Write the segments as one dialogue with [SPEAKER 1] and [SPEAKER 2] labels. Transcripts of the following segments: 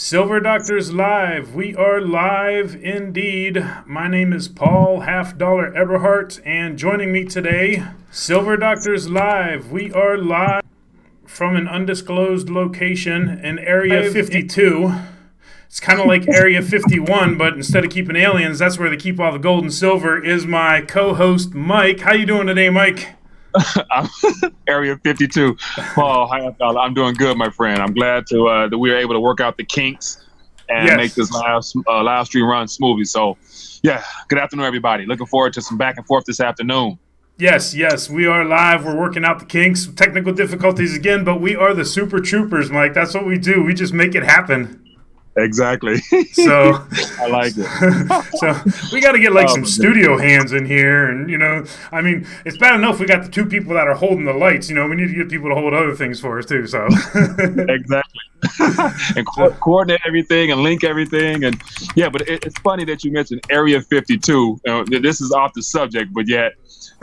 [SPEAKER 1] Silver Doctors Live. We are live indeed. My name is Paul Half Dollar Eberhart, and joining me today, Silver Doctors Live. We are live from an undisclosed location in Area 52. It's kind of like Area 51, but instead of keeping aliens, that's where they keep all the gold and silver. Is my co-host Mike. How you doing today, Mike?
[SPEAKER 2] I'm Area 52. Paul, hi, I'm doing good, my friend. I'm glad that we were able to work out the kinks and make this live stream run smoothly. So, yeah, good afternoon, everybody. Looking forward to some back and forth this afternoon.
[SPEAKER 1] Yes, we are live. We're working out the kinks, technical difficulties again, but we are the Super Troopers, Mike. That's what we do. We just make it happen.
[SPEAKER 2] Exactly.
[SPEAKER 1] So
[SPEAKER 2] I like it.
[SPEAKER 1] So we got to get some studio hands in here, and I mean, it's bad enough we got the two people that are holding the lights. We need to get people to hold other things for us too. So
[SPEAKER 2] exactly, and coordinate everything and link everything, and yeah. But it's funny that you mentioned Area 52. This is off the subject, but yet,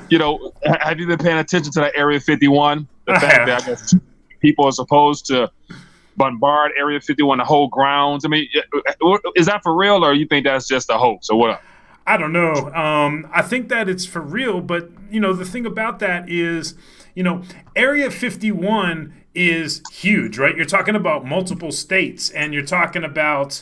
[SPEAKER 2] have you been paying attention to that Area 51? The fact that I guess people are supposed to bombard Area 51, the whole grounds. I mean, is that for real, or you think that's just a hoax, or what?
[SPEAKER 1] I don't know. I think that it's for real, but the thing about that is, Area 51 is huge, right? You're talking about multiple states, and you're talking about,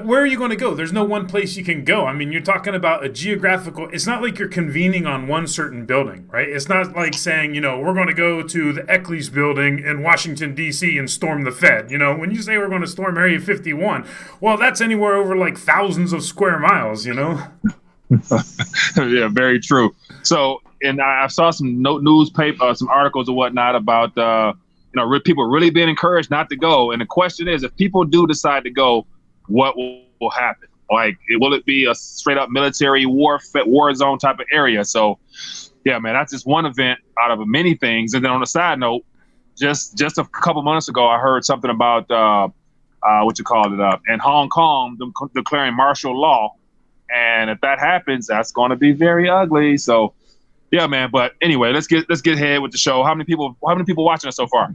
[SPEAKER 1] where are you going to go? There's no one place you can go. I mean, you're talking about a geographical. It's not like you're convening on one certain building, right? It's not like saying, we're going to go to the Eccles building in Washington, D.C. and storm the Fed. When you say we're going to storm Area 51, well, that's anywhere over like thousands of square miles,
[SPEAKER 2] Yeah, very true. So, and I saw some newspaper, some articles or whatnot about, people really being encouraged not to go. And the question is, if people do decide to go, what will happen? Like, will it be a straight up military war zone type of area? So, yeah, man, that's just one event out of many things. And then on a side note, just a couple months ago, I heard something about in Hong Kong declaring martial law. And if that happens, that's going to be very ugly. So, yeah, man. But anyway, let's get ahead with the show. How many people watching us so far?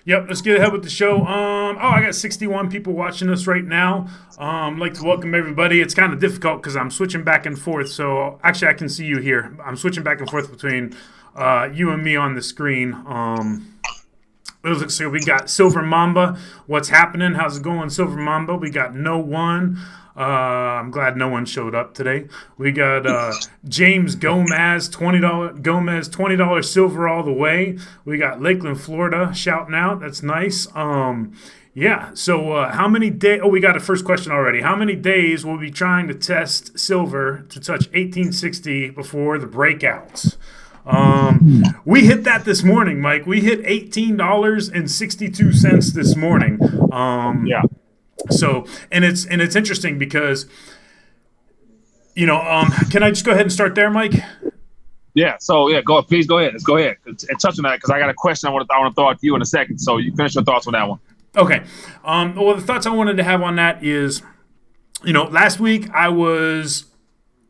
[SPEAKER 1] Yep, let's get ahead with the show. I got 61 people watching us right now. I'd like to welcome everybody. It's kind of difficult because I'm switching back and forth. So actually, I can see you here. I'm switching back and forth between you and me on the screen. So we got Silver Mamba. What's happening? How's it going, Silver Mamba? We got No One. I'm glad no one showed up today. We got James Gomez, $20 silver all the way. We got Lakeland, Florida, shouting out. That's nice. Yeah. So how many days? Oh, we got a first question already. How many days will we be trying to test silver to touch 1860 before the breakouts? We hit that this morning, Mike. We hit $18.62 this morning.
[SPEAKER 2] Yeah.
[SPEAKER 1] So, and it's interesting because, can I just go ahead and start there, Mike?
[SPEAKER 2] Yeah. So yeah, please go ahead. Let's go ahead and touch on that because I got a question I want to throw out to you in a second. So you finish your thoughts on that one.
[SPEAKER 1] Okay. Well, the thoughts I wanted to have on that is, last week I was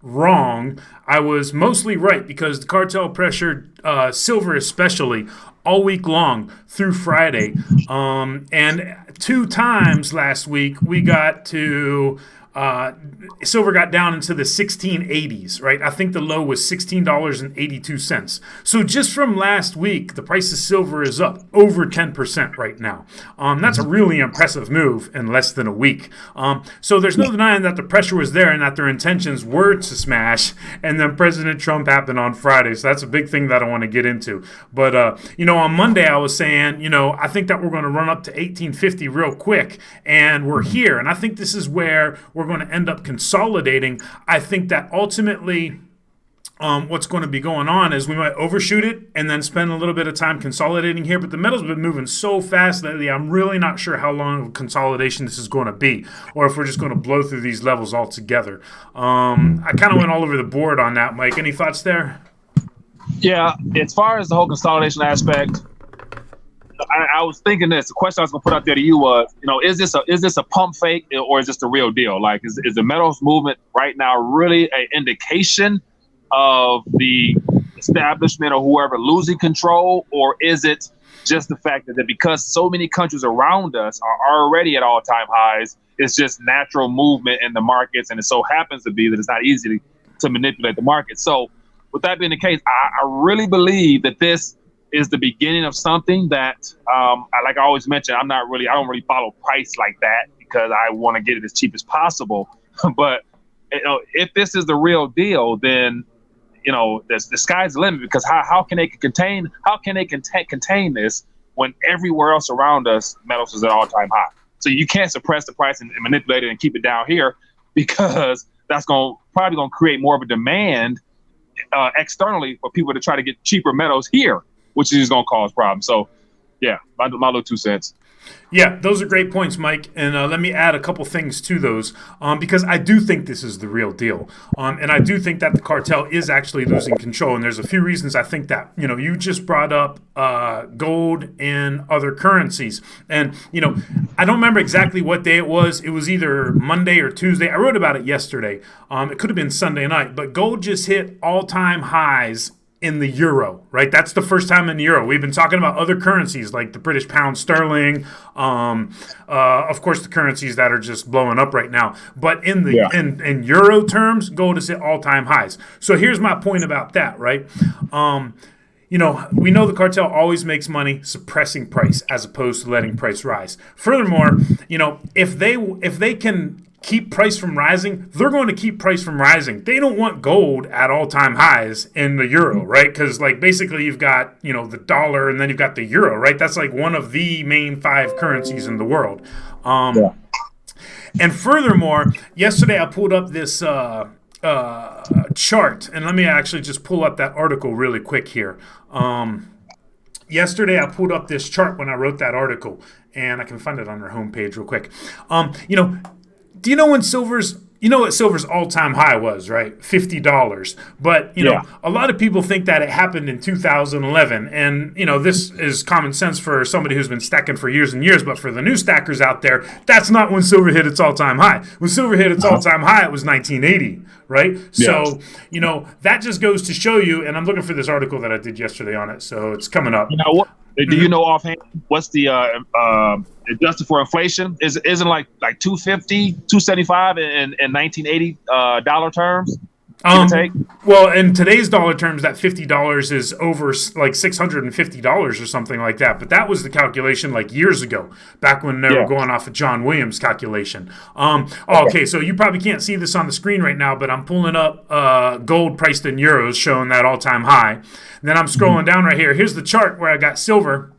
[SPEAKER 1] wrong. I was mostly right because the cartel pressured silver especially all week long through Friday. And 2 times last week we got to silver got down into the 1680s, right? I think the low was $16.82. So just from last week, the price of silver is up over 10% right now. That's a really impressive move in less than a week. So there's no denying that the pressure was there and that their intentions were to smash. And then President Trump happened on Friday. So that's a big thing that I want to get into. But, on Monday I was saying, I think that we're going to run up to 1850 real quick. And we're here. And I think this is where we're going to end up consolidating. I think that ultimately what's going to be going on is we might overshoot it and then spend a little bit of time consolidating here. But the metal's been moving so fast lately, I'm really not sure how long of a consolidation this is going to be or if we're just going to blow through these levels altogether. I kind of went all over the board on that, Mike. Any thoughts there?
[SPEAKER 2] Yeah, as far as the whole consolidation aspect, I was thinking this. The question I was going to put out there to you was, is this a pump fake or is this the real deal? Like, is the metals movement right now really an indication of the establishment or whoever losing control, or is it just the fact that because so many countries around us are already at all-time highs, it's just natural movement in the markets, and it so happens to be that it's not easy to manipulate the market. So with that being the case, I really believe that this is the beginning of something that, like I always mention, I don't really follow price like that because I want to get it as cheap as possible. But if this is the real deal, then the sky's the limit, because how can they contain this when everywhere else around us metals is at all-time high? So you can't suppress the price and manipulate it and keep it down here, because that's probably going to create more of a demand externally for people to try to get cheaper metals here, which is going to cause problems. So yeah, my little 2 cents.
[SPEAKER 1] Yeah, those are great points, Mike. And let me add a couple things to those, because I do think this is the real deal. And I do think that the cartel is actually losing control. And there's a few reasons I think that. You just brought up gold and other currencies. And, I don't remember exactly what day it was. It was either Monday or Tuesday. I wrote about it yesterday. It could have been Sunday night. But gold just hit all-time highs in the euro, right? That's the first time in the euro. We've been talking about other currencies like the British pound sterling, of course, the currencies that are just blowing up right now. But in in euro terms, gold is at all-time highs. So here's my point about that, right? We know the cartel always makes money suppressing price as opposed to letting price rise. Furthermore, if they can keep price from rising, they're going to keep price from rising. They don't want gold at all-time highs in the euro, right? Because basically you've got, the dollar and then you've got the euro, right? That's one of the main 5 currencies in the world. And furthermore, yesterday I pulled up this chart, and let me actually just pull up that article really quick here. Yesterday I pulled up this chart when I wrote that article, and I can find it on our homepage real quick. Do you know when silver's what silver's all-time high was, right? $50. But, a lot of people think that it happened in 2011. And, this is common sense for somebody who's been stacking for years and years. But for the new stackers out there, that's not when silver hit its all-time high. When silver hit its all-time high, it was 1980, right? Yeah. So, that just goes to show you, and I'm looking for this article that I did yesterday on it, so it's coming up.
[SPEAKER 2] You know what? Do you know offhand what's the adjusted for inflation? Isn't like 250, 275 in 1980 dollar terms?
[SPEAKER 1] Well, in today's dollar terms, that $50 is over $650 or something like that. But that was the calculation years ago, back when they were going off of John Williams' calculation. Okay, so you probably can't see this on the screen right now, but I'm pulling up gold priced in euros, showing that all-time high. And then I'm scrolling down right here. Here's the chart where I got silver.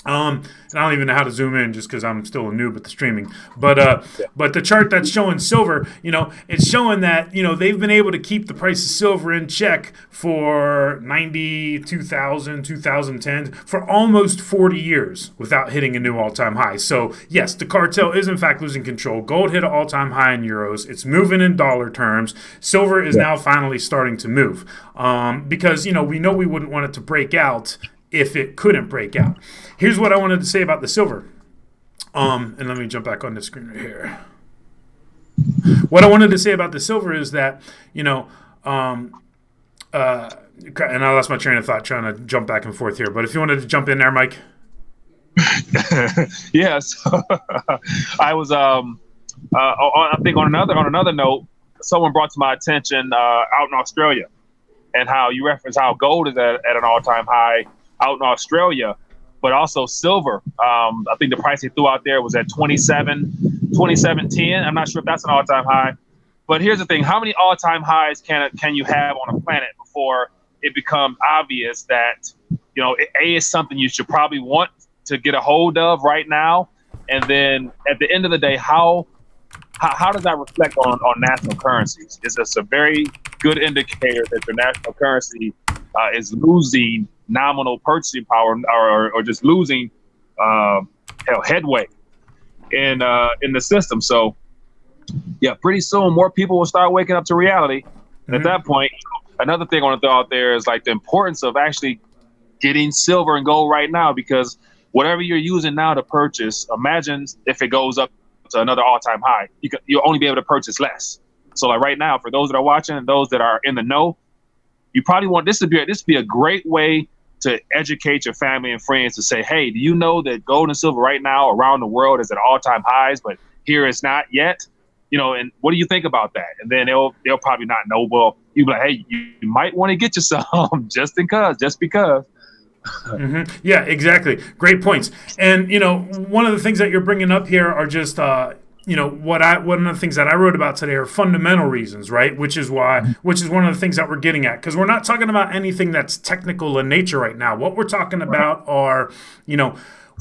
[SPEAKER 1] And I don't even know how to zoom in just because I'm still a noob at the streaming. But the chart that's showing silver, it's showing that, they've been able to keep the price of silver in check for 90, 2000, 2010, for almost 40 years without hitting a new all-time high. So, yes, the cartel is, in fact, losing control. Gold hit an all-time high in euros. It's moving in dollar terms. Silver is now finally starting to move because, we know we wouldn't want it to break out if it couldn't break out. Here's what I wanted to say about the silver. And let me jump back on the screen right here. What I wanted to say about the silver is that, and I lost my train of thought trying to jump back and forth here. But if you wanted to jump in there, Mike.
[SPEAKER 2] Yes. I was, I think on another note, someone brought to my attention out in Australia, and how you reference how gold is at an all-time high out in Australia, but also silver. I think the price they threw out there was at 27.10. I'm not sure if that's an all-time high, but here's the thing: how many all-time highs can you have on a planet before it becomes obvious that A is something you should probably want to get a hold of right now, and then at the end of the day, how does that reflect on national currencies? Is this a very good indicator that your national currency is losing nominal purchasing power, or just losing headway in the system? So yeah, pretty soon more people will start waking up to reality. And at that point, another thing I want to throw out there is the importance of actually getting silver and gold right now, because whatever you're using now to purchase, imagine if it goes up to another all-time high, you'll only be able to purchase less. So right now, for those that are watching and those that are in the know, you probably want this to be a great way to educate your family and friends to say, hey, do you know that gold and silver right now around the world is at all-time highs, but here it's not yet? And what do you think about that? And then they'll probably not know. Well, you be like, hey, you might want to get you some just because.
[SPEAKER 1] Mm-hmm. Yeah, exactly. Great points. And one of the things that you're bringing up here are just one of the things that I wrote about today are fundamental reasons, right? Which is one of the things that we're getting at, because we're not talking about anything that's technical in nature right now. What we're talking about are,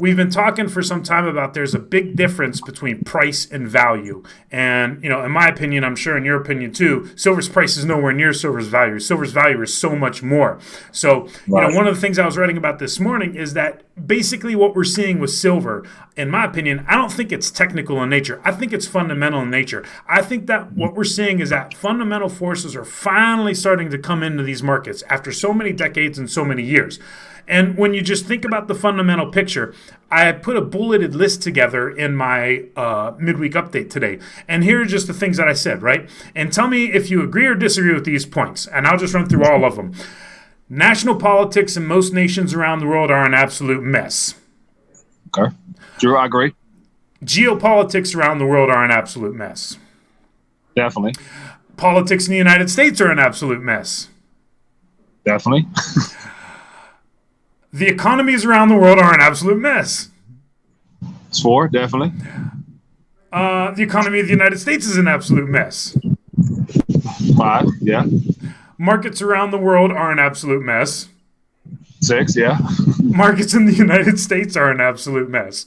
[SPEAKER 1] we've been talking for some time about there's a big difference between price and value. And, in my opinion, I'm sure in your opinion too, silver's price is nowhere near silver's value. Silver's value is so much more. So, one of the things I was writing about this morning is that basically what we're seeing with silver, in my opinion, I don't think it's technical in nature. I think it's fundamental in nature. I think that what we're seeing is that fundamental forces are finally starting to come into these markets after so many decades and so many years. And when you just think about the fundamental picture, I put a bulleted list together in my midweek update today. And here are just the things that I said, right? And tell me if you agree or disagree with these points. And I'll just run through all of them. National politics in most nations around the world are an absolute mess.
[SPEAKER 2] Okay. Drew, I agree.
[SPEAKER 1] Geopolitics around the world are an absolute mess.
[SPEAKER 2] Definitely.
[SPEAKER 1] Politics in the United States are an absolute mess.
[SPEAKER 2] Definitely.
[SPEAKER 1] The economies around the world are an absolute mess.
[SPEAKER 2] It's 4, definitely.
[SPEAKER 1] The economy of the United States is an absolute mess.
[SPEAKER 2] 5, yeah.
[SPEAKER 1] Markets around the world are an absolute mess.
[SPEAKER 2] 6, yeah.
[SPEAKER 1] Markets in the United States are an absolute mess.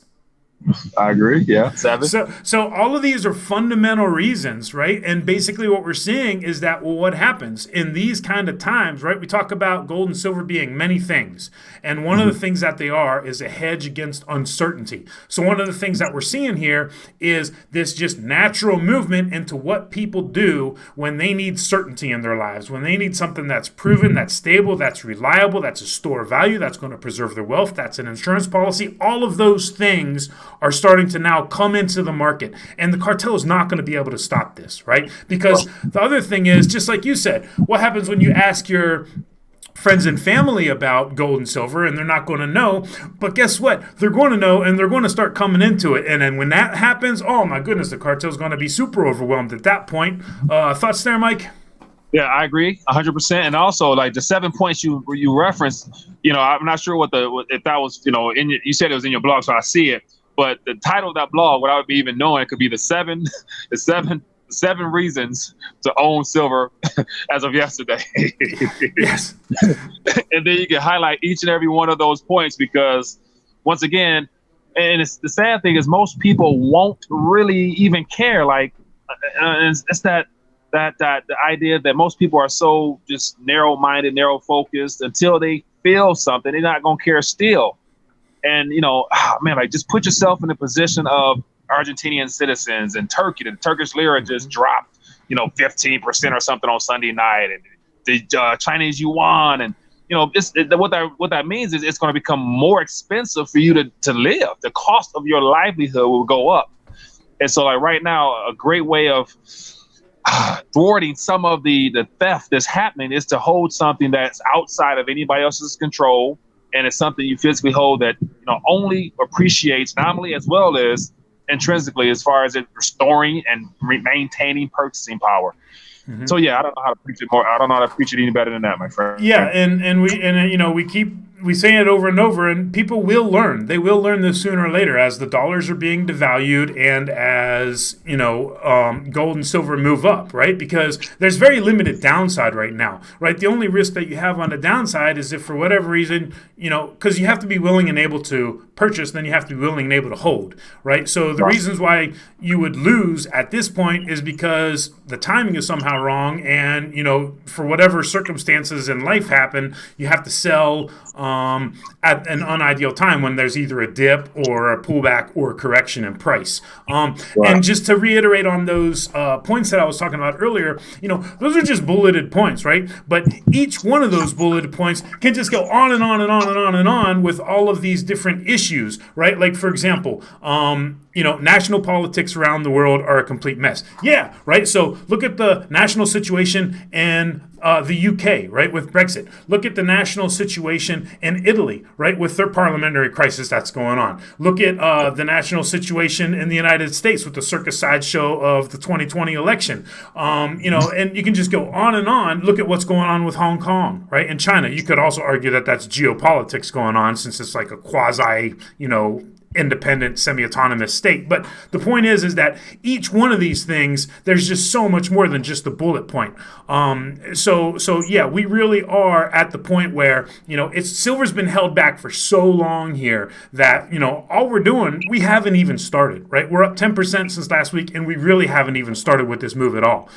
[SPEAKER 2] I agree, yeah. 7.
[SPEAKER 1] So all of these are fundamental reasons, right? And basically what we're seeing is that, well, what happens in these kind of times, right? We talk about gold and silver being many things. And one of the things that they are is a hedge against uncertainty. So one of the things that we're seeing here is this just natural movement into what people do when they need certainty in their lives, when they need something that's proven, that's stable, that's reliable, that's a store of value, that's going to preserve their wealth, that's an insurance policy. All of those things are starting to now come into the market. And the cartel is not going to be able to stop this, right? Because the other thing is, just like you said, what happens when you ask your friends and family about gold and silver and they're not going to know? But guess what? They're going to know, and they're going to start coming into it. And then when that happens, oh my goodness, the cartel is going to be super overwhelmed at that point. Thoughts there, Mike?
[SPEAKER 2] Yeah, I agree 100%. And also, like the 7 points you referenced, I'm not sure if that was, you said it was in your blog, so I see it. But the title of that blog, without me even knowing, it could be the seven reasons to own silver as of yesterday.
[SPEAKER 1] Yes.
[SPEAKER 2] And then you can highlight each and every one of those points, because once again, and it's the sad thing is most people won't really even care. Like, it's that the idea that most people are so just narrow-minded, narrow-focused until they feel something, they're not gonna care still. And, like just put yourself in the position of Argentinian citizens in Turkey. The Turkish lira just dropped, 15% or something on Sunday night, and the Chinese yuan. And, what that means is it's going to become more expensive for you to live. The cost of your livelihood will go up. And so like right now, a great way of thwarting some of the theft that's happening is to hold something that's outside of anybody else's control. And it's something you physically hold that only appreciates nominally as well as intrinsically, as far as it restoring and maintaining purchasing power. Mm-hmm. So yeah, I don't know how to preach it more. I don't know how to preach it any better than that, my friend.
[SPEAKER 1] Yeah, and we say it over and over, and people will learn. They will learn this sooner or later as the dollars are being devalued and as gold and silver move up, right? Because there's very limited downside right now, right? The only risk that you have on the downside is if for whatever reason, because you have to be willing and able to purchase, then you have to be willing and able to hold, right? So the reasons why you would lose at this point is because the timing is somehow wrong, and for whatever circumstances in life happen, you have to sell at an unideal time when there's either a dip or a pullback or a correction in price. And just to reiterate on those points that I was talking about earlier, those are just bulleted points, right? But each one of those bulleted points can just go on and on and on and on and on with all of these different issues, right? Like, for example, national politics around the world are a complete mess. Yeah, right? So look at the national situation in the UK, right, with Brexit. Look at the national situation in Italy, right, with their parliamentary crisis that's going on. Look at the national situation in the United States with the circus sideshow of the 2020 election. And you can just go on and on. Look at what's going on with Hong Kong, right, and China. You could also argue that that's geopolitics going on, since it's like a quasi, independent, semi-autonomous state. But the point is that each one of these things, there's just so much more than just the bullet point. So yeah, we really are at the point where, silver's been held back for so long here that, all we're doing, we haven't even started, right? We're up 10% since last week, and we really haven't even started with this move at all.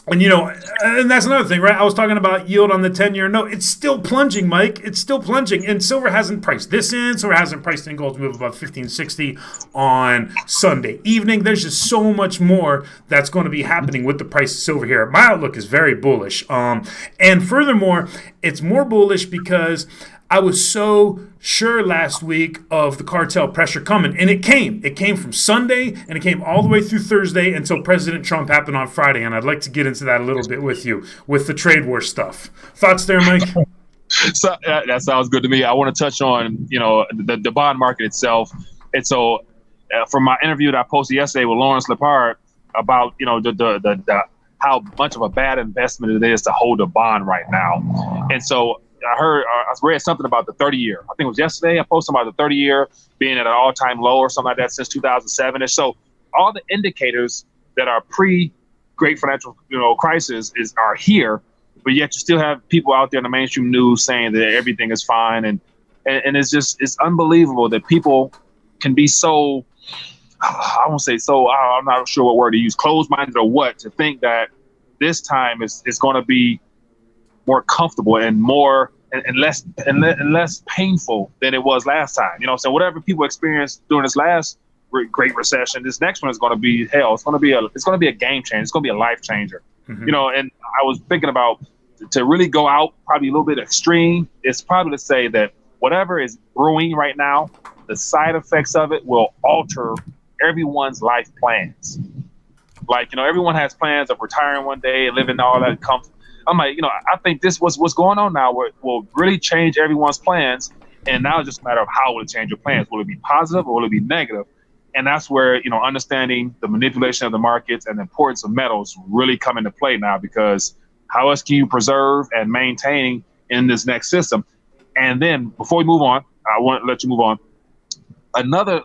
[SPEAKER 1] And that's another thing, right? I was talking about yield on the 10-year note. It's still plunging, Mike. It's still plunging. And silver hasn't priced this in. Silver hasn't priced in gold's move above 1560 on Sunday evening. There's just so much more that's going to be happening with the price of silver here. My outlook is very bullish. And furthermore, it's more bullish because I was so sure last week of the cartel pressure coming, and it came. It came from Sunday, and it came all the way through Thursday until President Trump happened on Friday, and I'd like to get into that a little bit with you, with the trade war stuff. Thoughts there, Mike?
[SPEAKER 2] So that sounds good to me. I want to touch on, the bond market itself. And so from my interview that I posted yesterday with Lawrence Lepard about, the how much of a bad investment it is to hold a bond right now. And so I read something about the 30-year. I think it was yesterday. I posted about the 30-year being at an all-time low or something like that since 2007. And so all the indicators that are pre-great financial crisis are here, but yet you still have people out there in the mainstream news saying that everything is fine. And it's unbelievable that people can be so, I won't say so, I'm not sure what word to use, closed-minded or what, to think that this time is going to be more comfortable and more and less painful than it was last time. So whatever people experienced during this last Great Recession, this next one is going to be hell. It's going to be a game changer. It's going to be a life changer. Mm-hmm. And I was thinking about to really go out probably a little bit extreme. It's probably to say that whatever is brewing right now, the side effects of it will alter everyone's life plans. Like, everyone has plans of retiring one day and living all that comfort. I'm like, I think this was what's going on now will really change everyone's plans. And now it's just a matter of how will it change your plans. Will it be positive or will it be negative? And that's where, understanding the manipulation of the markets and the importance of metals really come into play now, because how else can you preserve and maintain in this next system? And then before we move on, I want to let you move on. Another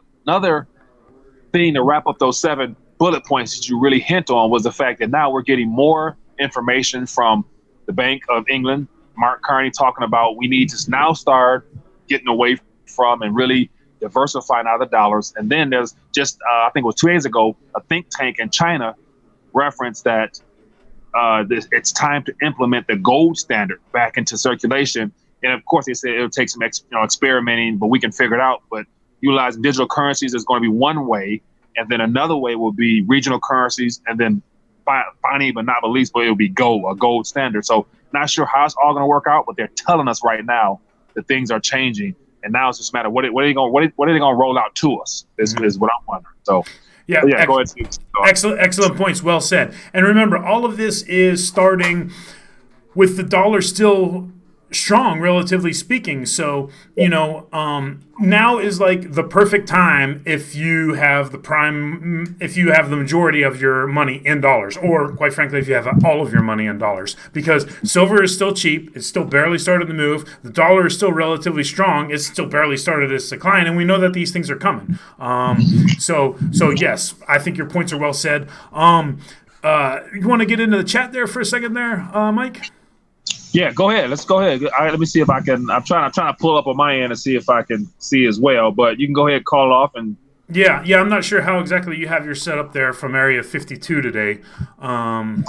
[SPEAKER 2] thing to wrap up those 7 bullet points that you really hint on was the fact that now we're getting more information from the Bank of England, Mark Carney, talking about we need to now start getting away from and really diversifying out of the dollars. And then there's just, I think it was 2 days ago, a think tank in China referenced that it's time to implement the gold standard back into circulation. And of course, they said it'll take some experimenting, but we can figure it out. But utilizing digital currencies is going to be one way. And then another way will be regional currencies. And then finally, but not least, but it'll be a gold standard. So not sure how it's all going to work out, but they're telling us right now that things are changing. And now it's just a matter of what are they going to roll out to us is what I'm wondering. So
[SPEAKER 1] yeah,
[SPEAKER 2] go ahead.
[SPEAKER 1] Excellent points. Well said. And remember, all of this is starting with the dollar still strong, relatively speaking. So, now is like the perfect time if you have the majority of your money in dollars, or quite frankly, if you have all of your money in dollars, because silver is still cheap. It's still barely started to move. The dollar is still relatively strong. It's still barely started its decline. And we know that these things are coming. So yes, I think your points are well said. You want to get into the chat there for a second there, Mike?
[SPEAKER 2] Yeah, go ahead. Let's go ahead. Let me see if I can. I'm trying to pull up on my end and see if I can see as well. But you can go ahead and call off and.
[SPEAKER 1] Yeah. I'm not sure how exactly you have your setup there from Area 52 today. I'd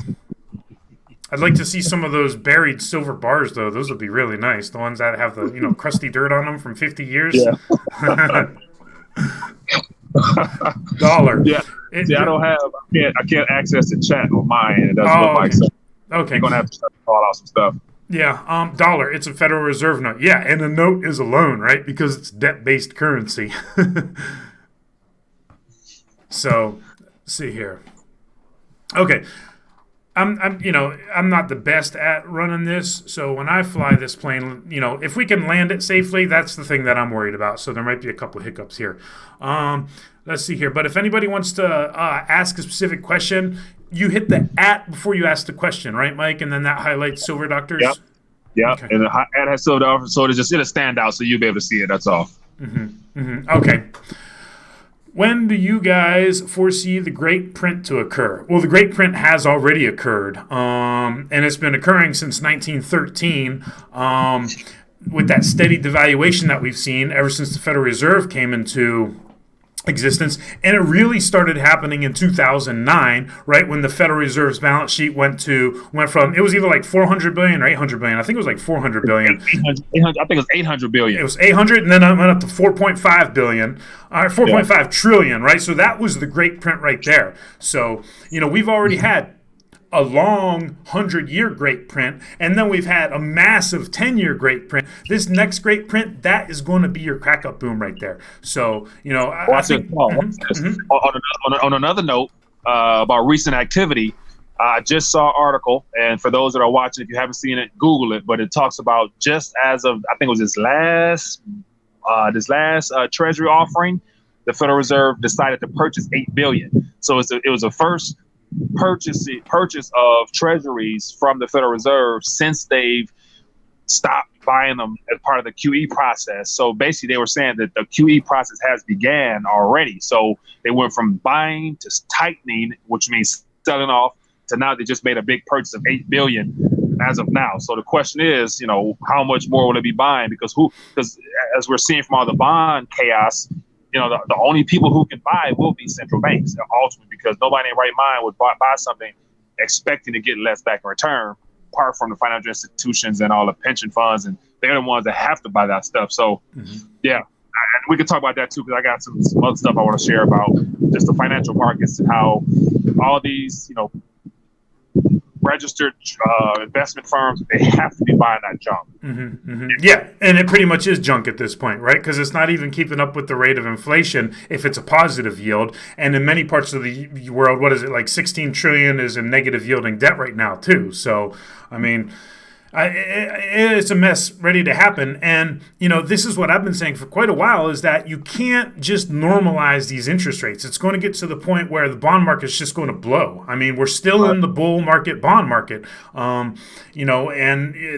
[SPEAKER 1] like to see some of those buried silver bars, though. Those would be really nice. The ones that have the crusty dirt on them from 50 years.
[SPEAKER 2] Yeah.
[SPEAKER 1] Dollar.
[SPEAKER 2] Yeah. I don't have. I can't access the chat on my end. It doesn't look like so.
[SPEAKER 1] Okay.
[SPEAKER 2] You're gonna have to call out some stuff.
[SPEAKER 1] Yeah, dollar. It's a Federal Reserve note. Yeah, and a note is a loan, right? Because it's debt-based currency. So, let's see here. Okay. I'm not the best at running this. So when I fly this plane, if we can land it safely, that's the thing that I'm worried about. So there might be a couple of hiccups here. Let's see here. But if anybody wants to ask a specific question, you hit the @ before you ask the question, right, Mike? And then that highlights Silver Doctors.
[SPEAKER 2] Yep. Yeah,
[SPEAKER 1] Okay.
[SPEAKER 2] and the ad has Silver Doctors, so it'll stand out, so you'll be able to see it. That's all.
[SPEAKER 1] Okay. When do you guys foresee the great print to occur? Well, the great print has already occurred, and it's been occurring since 1913. With that steady devaluation that we've seen ever since the Federal Reserve came into existence, and it really started happening in 2009, right when the Federal Reserve's balance sheet went from, it was either like 400 billion or 800 billion. I think it was like 400 billion.
[SPEAKER 2] 800, I think it was 800 billion.
[SPEAKER 1] It was 800, and then I went up to 4.5 billion, 4.5 trillion, right? So that was the great print right there. So we've already had a long 100-year great print, and then we've had a massive 10-year great print. This next great print, that is going to be your crack up boom right there. So I think
[SPEAKER 2] On another note about recent activity, I just saw an article, and for those that are watching, if you haven't seen it, Google it. But it talks about just as of, I think it was this last Treasury offering, the Federal Reserve decided to purchase $8 billion. So it was a first purchase of treasuries from the Federal Reserve since they've stopped buying them as part of the QE process. So basically they were saying that the QE process has began already. So they went from buying to tightening, which means selling off, to now they just made a big purchase of $8 billion as of now. So the question is, how much more will they be buying? Because as we're seeing from all the bond chaos, the only people who can buy will be central banks ultimately, because nobody in their right mind would buy something expecting to get less back in return, apart from the financial institutions and all the pension funds, and they're the ones that have to buy that stuff. So, yeah, and we can talk about that too, because I got some other stuff I want to share about just the financial markets and how all these, registered investment firms, they have to be buying that junk.
[SPEAKER 1] Yeah, and it pretty much is junk at this point, right? Because it's not even keeping up with the rate of inflation if it's a positive yield. And in many parts of the world, what is it, like 16 trillion is in negative yielding debt right now too. So, I mean, it's a mess ready to happen. And, this is what I've been saying for quite a while, is that you can't just normalize these interest rates. It's going to get to the point where the bond market is just going to blow. I mean, we're still in the bull market, bond market, and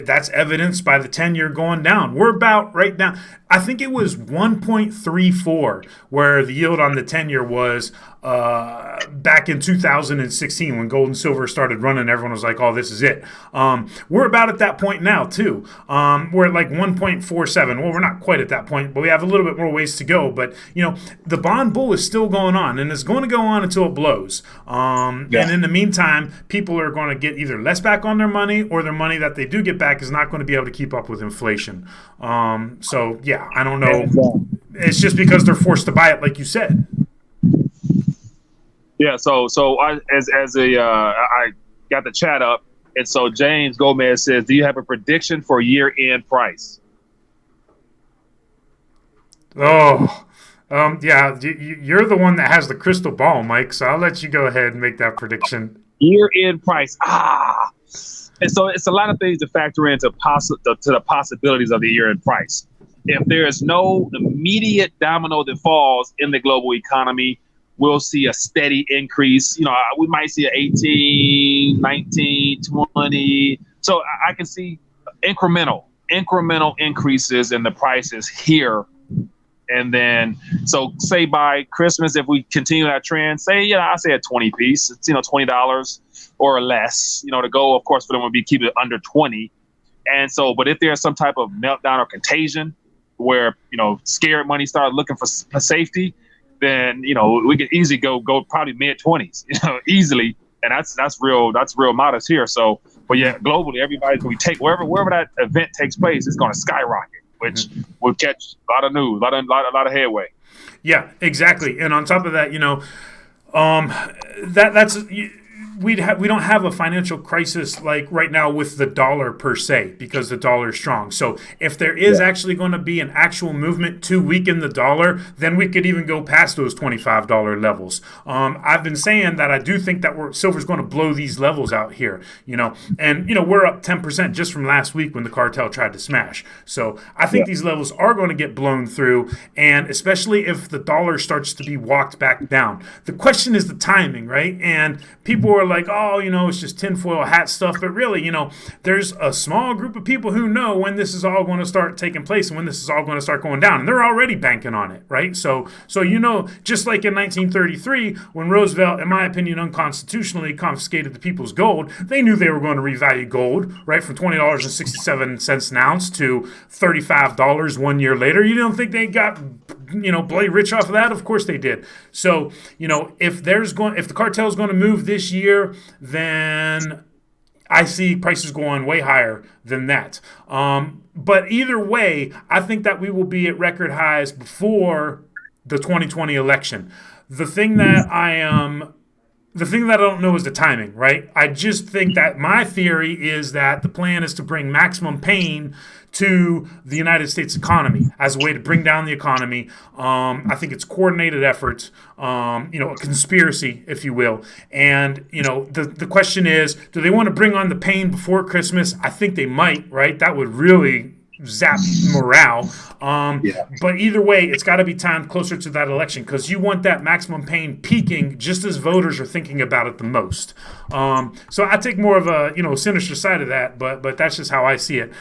[SPEAKER 1] that's evidenced by the 10-year going down. We're about right now, I think it was 1.34 where the yield on the 10-year was back in 2016 when gold and silver started running. Everyone was like, oh, this is it. We're about at that point now, too. We're at like 1.47. Well, we're not quite at that point, but we have a little bit more ways to go. But, the bond bull is still going on, and it's going to go on until it blows. And in the meantime, people are going to get either less back on their money, or their money that they do get back is not going to be able to keep up with inflation. So, yeah, I don't know. It's just because they're forced to buy it, like you said.
[SPEAKER 2] Yeah, so I got the chat up, and so James Gomez says, "Do you have a prediction for year-end price?"
[SPEAKER 1] Oh, yeah, you're the one that has the crystal ball, Mike. So I'll let you go ahead and make that prediction.
[SPEAKER 2] Year-end price, and so it's a lot of things to factor into to the possibilities of the year-end price. If there is no immediate domino that falls in the global economy, we'll see a steady increase. We might see an 18, 19, 20. So I can see incremental increases in the prices here. And then, so say by Christmas, if we continue that trend, I say a 20 piece, it's, $20 or less, the goal, of course, for them would be keep it under 20. And so, but if there's some type of meltdown or contagion where, scared money start looking for safety, then we could easily go probably mid-20s, easily, and that's real modest here. So, but yeah, globally, everybody's going to take wherever that event takes place, it's going to skyrocket, which will catch a lot of news, a lot of headway.
[SPEAKER 1] Yeah, exactly. And on top of that, that's we don't have a financial crisis like right now with the dollar per se, because the dollar is strong. So if there is actually going to be an actual movement to weaken the dollar, then we could even go past those $25 levels. I've been saying that I do think that silver's going to blow these levels out here, and we're up 10% just from last week when the cartel tried to smash. So I think these levels are going to get blown through, and especially if the dollar starts to be walked back down. The question is the timing, right? And people are like, oh, it's just tinfoil hat stuff. But really, there's a small group of people who know when this is all going to start taking place and when this is all going to start going down. And they're already banking on it, right? So just like in 1933, when Roosevelt, in my opinion, unconstitutionally confiscated the people's gold, they knew they were going to revalue gold, right, from $20.67 an ounce to $35 1 year later. You don't think they got bloody rich off of that? Of course they did. So, if the cartel is going to move this year, then I see prices going way higher than that. But either way, I think that we will be at record highs before the 2020 election. The thing that I don't know is the timing, right? I just think that my theory is that the plan is to bring maximum pain to the United States economy as a way to bring down the economy. I think it's coordinated efforts, a conspiracy, if you will. And, the question is, do they want to bring on the pain before Christmas? I think they might, right? That would really zap morale. But either way, it's got to be timed closer to that election, because you want that maximum pain peaking just as voters are thinking about it the most. So I take more of a sinister side of that, but that's just how I see it.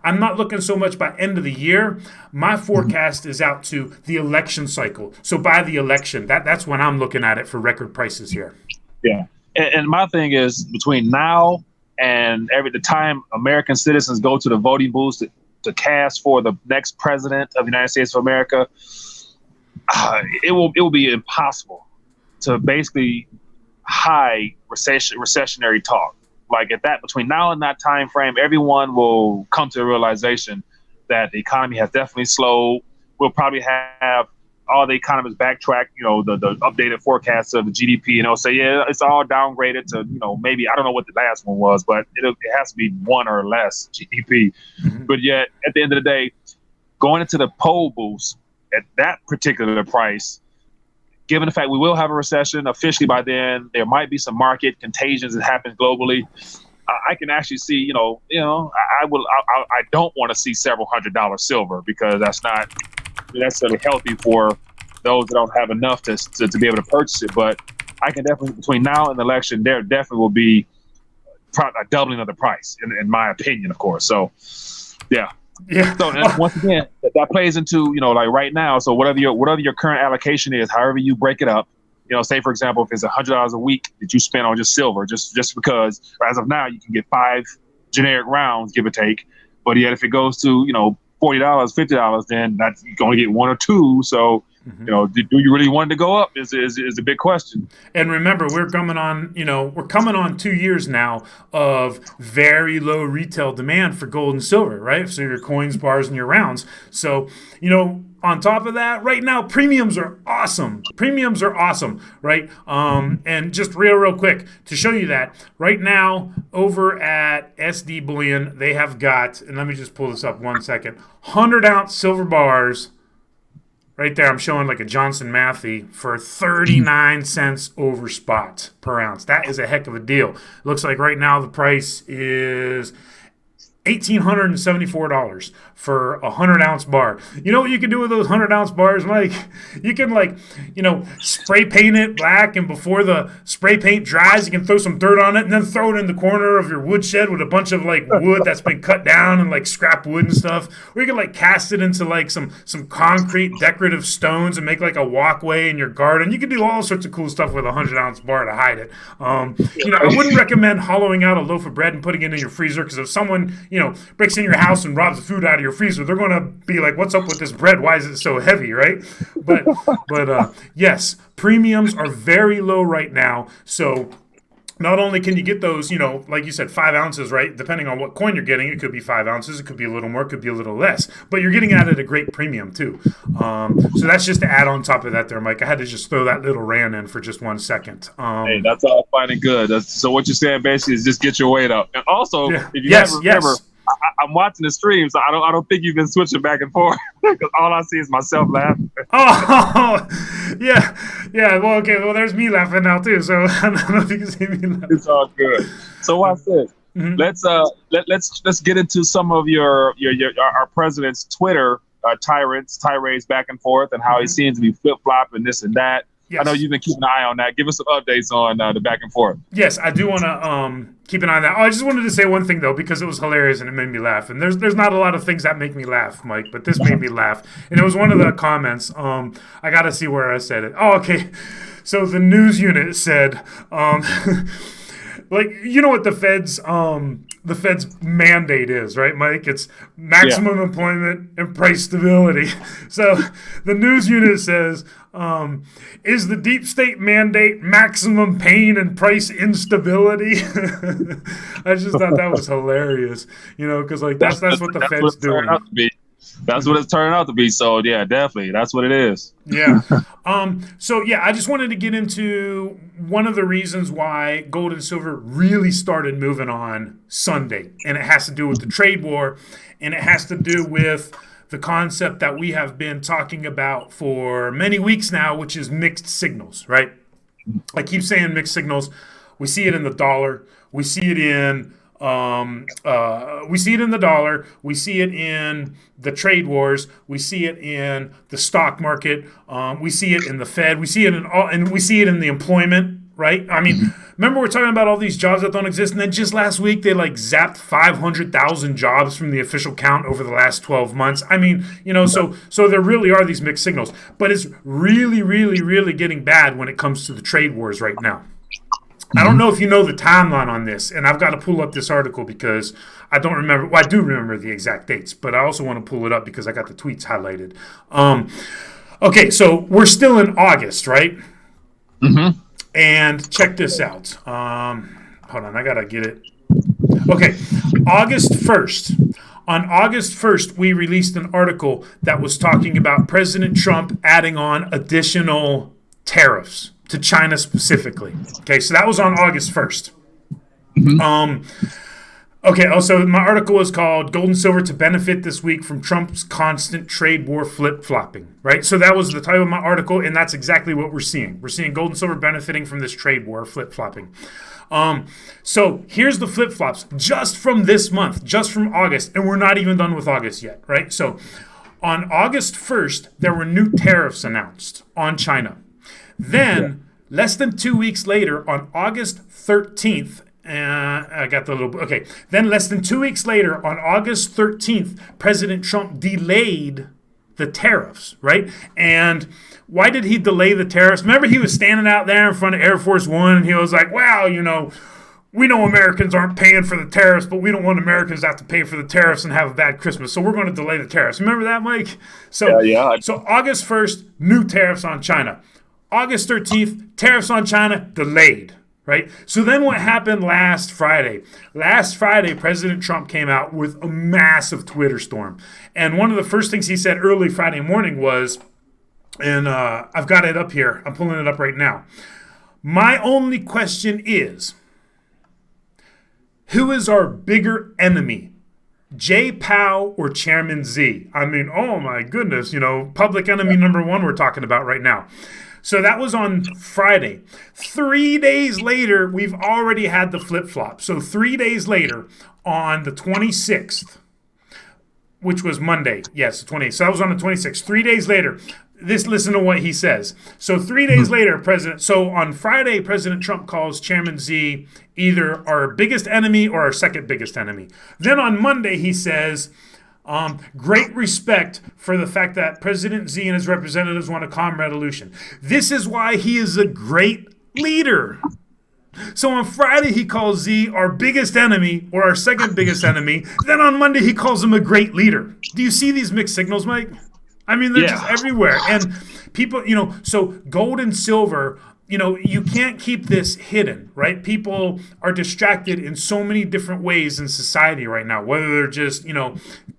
[SPEAKER 1] I'm not looking so much by end of the year. My forecast is out to the election cycle. So by the election, that's when I'm looking at it for record prices here.
[SPEAKER 2] Yeah, and my thing is, between now and the time American citizens go to the voting booths to cast for the next president of the United States of America, it will be impossible to basically hide recessionary talk. Like between now and that time frame, everyone will come to a realization that the economy has definitely slowed. We'll probably have all the economists backtrack, the updated forecasts of the GDP, say, yeah, it's all downgraded to, maybe, I don't know what the last one was, but it has to be 1 or less GDP. Mm-hmm. But yet, at the end of the day, going into the poll booths at that particular price, given the fact we will have a recession officially by then, there might be some market contagions that happen globally. I can actually see, I don't want to see several $100 silver, because that's not necessarily healthy for those that don't have enough to be able to purchase it. But I can definitely, between now and the election, there definitely will be a doubling of the price, in my opinion, of course. So, yeah. So once again, that plays into, like right now. So whatever your current allocation is, however you break it up, say for example, if it's $100 a week that you spend on just silver, just because as of now you can get 5 generic rounds, give or take. But yet if it goes to $40, $50, then that's you're going to get 1 or 2. So, do you really want it to go up is a big question.
[SPEAKER 1] And remember, we're coming on 2 years now of very low retail demand for gold and silver, right? So your coins, bars, and your rounds. So, on top of that, right now, premiums are awesome. Right? And just real quick, to show you that, right now, over at SD Bullion, they have got, and let me just pull this up 1 second, 100-ounce silver bars, right there, I'm showing like a Johnson Matthey for 39 cents over spot per ounce. That is a heck of a deal. Looks like right now the price is $1,874 for a 100-ounce bar. You know what you can do with those 100-ounce bars, Mike? You can spray paint it black, and before the spray paint dries, you can throw some dirt on it and then throw it in the corner of your woodshed with a bunch of wood that's been cut down and scrap wood and stuff. Or you can cast it into some concrete decorative stones and make a walkway in your garden. You can do all sorts of cool stuff with a 100-ounce bar to hide it. I wouldn't recommend hollowing out a loaf of bread and putting it in your freezer, because if someone breaks in your house and robs the food out of your freezer, they're going to be like, what's up with this bread? Why is it so heavy, right? But yes, premiums are very low right now. So not only can you get those, like you said, 5 ounces, right? Depending on what coin you're getting, it could be 5 ounces, it could be a little more, it could be a little less, but you're getting it at a great premium too. So that's just to add on top of that there, Mike. I had to just throw that little rant in for just 1 second.
[SPEAKER 2] Hey, that's all fine and good. So what you're saying basically is just get your weight up. And also,
[SPEAKER 1] Yeah.
[SPEAKER 2] if you
[SPEAKER 1] Yes,
[SPEAKER 2] haven't remember,
[SPEAKER 1] yes.
[SPEAKER 2] I'm watching the stream, so I don't think you've been switching back and forth because all I see is myself laughing.
[SPEAKER 1] Oh, yeah, yeah. Well, okay. Well, there's me laughing now too. So I don't know if you can see me laugh.
[SPEAKER 2] It's all good. So watch this. Let's get into some of your our president's Twitter tirades back and forth and how he seems to be flip flopping this and that.
[SPEAKER 1] Yes.
[SPEAKER 2] I know you've been keeping an eye on that. Give us some updates on the back and forth.
[SPEAKER 1] Yes, I do want to keep an eye on that. Oh, I just wanted to say one thing though, because it was hilarious and it made me laugh. And there's not a lot of things that make me laugh, Mike, but this made me laugh. And it was one of the comments. I got to see where I said it. Oh, okay. So the news unit said, like, you know what the Fed's mandate is, right, Mike? It's maximum employment and price stability. So the news unit says, is the deep state mandate maximum pain and price instability? I just thought that was hilarious, because like that's what the Fed's doing.
[SPEAKER 2] That's what it's turning out to be. So yeah, definitely, that's what it is.
[SPEAKER 1] Yeah. So yeah, I just wanted to get into one of the reasons why gold and silver really started moving on Sunday, and it has to do with the trade war, and it has to do with the concept that we have been talking about for many weeks now, which is mixed signals, right? I keep saying mixed signals. We see it in the dollar. We see it in the dollar. We see it in the trade wars. We see it in the stock market. We see it in the Fed. We see it in all, and we see it in the employment. Right? I mean, remember we're talking about all these jobs that don't exist, and then just last week they like zapped 500,000 jobs from the official count over the last 12 months. I mean, so there really are these mixed signals, but it's really, really, really getting bad when it comes to the trade wars right now. I don't know if you know the timeline on this, and I've got to pull up this article because I don't remember. Well, I do remember the exact dates, but I also want to pull it up because I got the tweets highlighted. Okay, so we're still in August, right?
[SPEAKER 2] Mm-hmm.
[SPEAKER 1] And check this out. Hold on, I got to get it. Okay, August 1st. On August 1st, we released an article that was talking about President Trump adding on additional tariffs to China specifically. Okay, so that was on August 1st. Okay, also my article was called Gold and Silver to Benefit This Week from Trump's Constant Trade War Flip-Flopping, right? So that was the title of my article, and that's exactly what we're seeing. We're seeing gold and silver benefiting from this trade war flip-flopping. So here's the flip-flops just from this month, just from August, and we're not even done with August yet, right? So on August 1st, there were new tariffs announced on China. Then, less than 2 weeks later, on August 13th, I got the little... Okay. Then less than 2 weeks later, on August 13th, President Trump delayed the tariffs, right? And why did he delay the tariffs? Remember, he was standing out there in front of Air Force One, and he was like, well, we know Americans aren't paying for the tariffs, but we don't want Americans to have to pay for the tariffs and have a bad Christmas, so we're going to delay the tariffs. Remember that, Mike? So, So August 1st, new tariffs on China. August 13th, tariffs on China delayed. Right? So then what happened last Friday? Last Friday, President Trump came out with a massive Twitter storm. And one of the first things he said early Friday morning was, and I've got it up here. I'm pulling it up right now. My only question is, who is our bigger enemy? Jay Powell or Chairman Z? I mean, oh my goodness, public enemy number one we're talking about right now. So that was on Friday. 3 days later, we've already had the flip-flop. So 3 days later, on the 26th, which was Monday. Yes, the 28th. So that was on the 26th. 3 days later, listen to what he says. So 3 days later, so on Friday, President Trump calls Chairman Z either our biggest enemy or our second biggest enemy. Then on Monday, he says... great respect for the fact that President Z and his representatives want a calm resolution. This is why he is a great leader. So on Friday, he calls Z our biggest enemy or our second biggest enemy. Then on Monday, he calls him a great leader. Do you see these mixed signals, Mike? I mean, they're just everywhere. And people, so gold and silver you can't keep this hidden, right? People are distracted in so many different ways in society right now, whether they're just,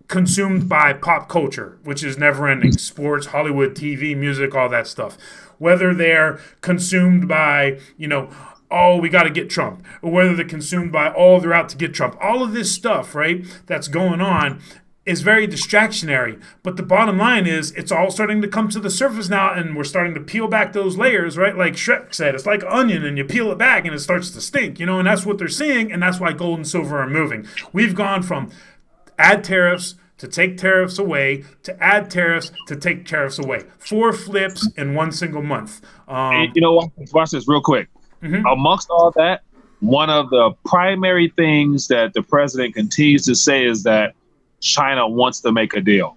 [SPEAKER 1] consumed by pop culture, which is never ending, sports, Hollywood, TV, music, all that stuff. Whether they're consumed by, oh, we got to get Trump, or whether they're consumed by, oh, they're out to get Trump. All of this stuff, right, that's going on is very distractionary. But the bottom line is it's all starting to come to the surface now, and we're starting to peel back those layers, right? Like Shrek said, it's like onion, and you peel it back and it starts to stink, and that's what they're seeing, and that's why gold and silver are moving. We've gone from add tariffs to take tariffs away to add tariffs to take tariffs away. 4 flips in one single month.
[SPEAKER 2] Watch this real quick.
[SPEAKER 1] Mm-hmm.
[SPEAKER 2] Amongst all that, one of the primary things that the president continues to say is that China wants to make a deal.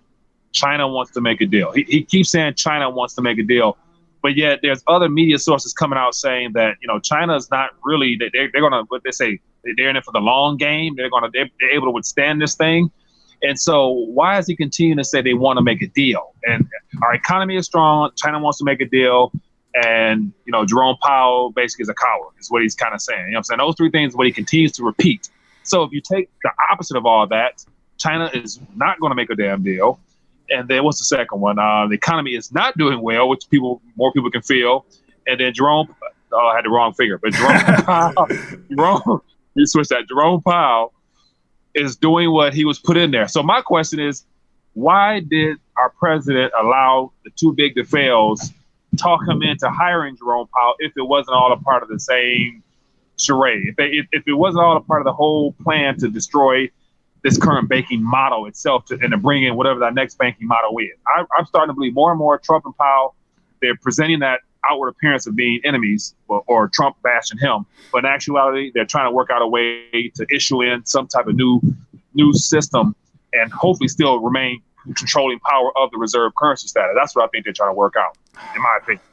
[SPEAKER 2] China wants to make a deal. He keeps saying China wants to make a deal, but yet there's other media sources coming out saying that China is not really. They're gonna, what they say, they're in it for the long game. They're able to withstand this thing. And so why is he continuing to say they want to make a deal? And our economy is strong. China wants to make a deal. And, Jerome Powell basically is a coward, is what he's kind of saying. You know what I'm saying? Those 3 things are what he continues to repeat. So if you take the opposite of all that, China is not going to make a damn deal. And then what's the second one? The economy is not doing well, which more people can feel. And then I had the wrong figure, but you switched that. Jerome Powell is doing what he was put in there. So my question is, why did our president allow the too big to fails talk him into hiring Jerome Powell if it wasn't all a part of the same charade? If it wasn't all a part of the whole plan to destroy this current banking model itself and to bring in whatever that next banking model is. I'm starting to believe more and more Trump and Powell, they're presenting that outward appearance of being enemies or Trump bashing him. But in actuality, they're trying to work out a way to issue in some type of new system and hopefully still remain controlling power of the reserve currency status. That's what I think they're trying to work out, in my opinion.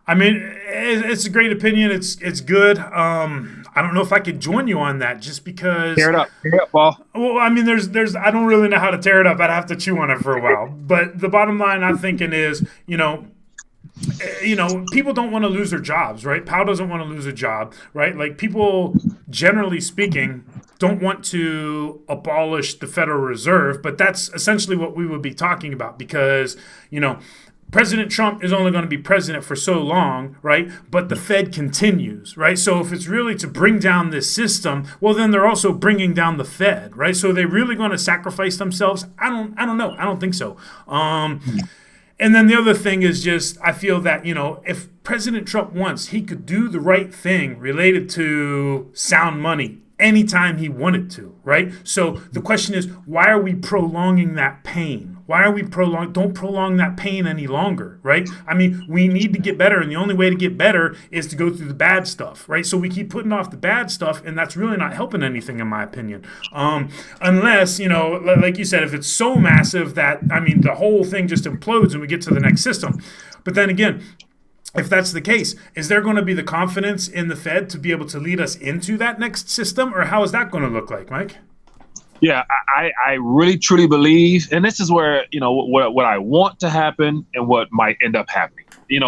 [SPEAKER 1] I mean, it's a great opinion. It's good. I don't know if I could join you on that, just because.
[SPEAKER 2] Tear it up, Paul.
[SPEAKER 1] Well, I mean, there's. I don't really know how to tear it up. I'd have to chew on it for a while. But the bottom line, I'm thinking is, people don't want to lose their jobs, right? Powell doesn't want to lose a job, right? Like, people, generally speaking, don't want to abolish the Federal Reserve, but that's essentially what we would be talking about, because, President Trump is only going to be president for so long, right? But the Fed continues, right? So if it's really to bring down this system, well, then they're also bringing down the Fed, right? So are they really going to sacrifice themselves? I don't know. I don't think so. And then the other thing is just, I feel that, if President Trump wants, he could do the right thing related to sound money anytime he wanted to, right? So the question is, why are we prolonging that pain? Why are we don't prolong that pain any longer, right? I mean, we need to get better, and the only way to get better is to go through the bad stuff, right? So we keep putting off the bad stuff, and that's really not helping anything, in my opinion. Unless, like you said, if it's so massive that, the whole thing just implodes and we get to the next system. But then again, if that's the case, is there going to be the confidence in the Fed to be able to lead us into that next system, or how is that going to look like, Mike?
[SPEAKER 2] Yeah, I really truly believe, and this is where what I want to happen and what might end up happening.